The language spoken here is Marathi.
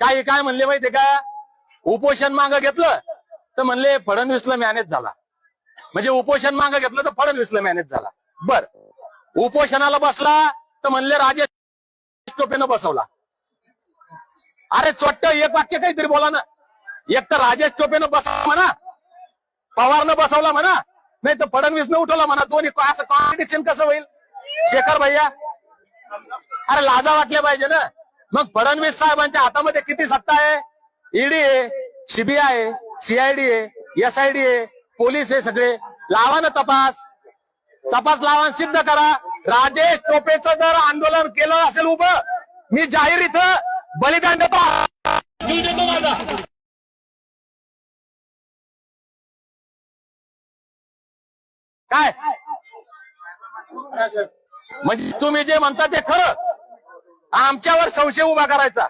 काय म्हणले माहितीये का, उपोषण मागं घेतलं तर म्हणले फडणवीसला मॅनेज झाला, म्हणजे उपोषण मागं घेतलं तर फडणवीसला मॅनेज झाला. बर, उपोषणाला बसला तर म्हणले राजेश टोपेनं बसवला. अरे चोट्ट, एक वाक्य काहीतरी बोला ना. एक तर राजेश टोपेनं बसवला म्हणा, पवारनं बसवला म्हणा, नाही तर फडणवीसनं उठवला म्हणा. दोन्ही असं कॉम्पिटिशन कसं होईल शेखर भैया? अरे लाजा वाटल्या पाहिजे ना. मग फडणवीस साहेबांच्या हातामध्ये किती सत्ता आहे? ईडी आहे, सीबीआय आहे, सीआयडी आहे, एसआयडी आहे, पोलीस आहे, सगळे लावा ना तपास लावा, सिद्ध करा. राजेश टोपेचं जर आंदोलन केलं असेल उभं, मी जाहीर इथं बलिदान देतो, जीव देतो माझा. काय म्हणजे तुम्ही जे म्हणता ते खरं, आमच्यावर संशय उभा करायचा.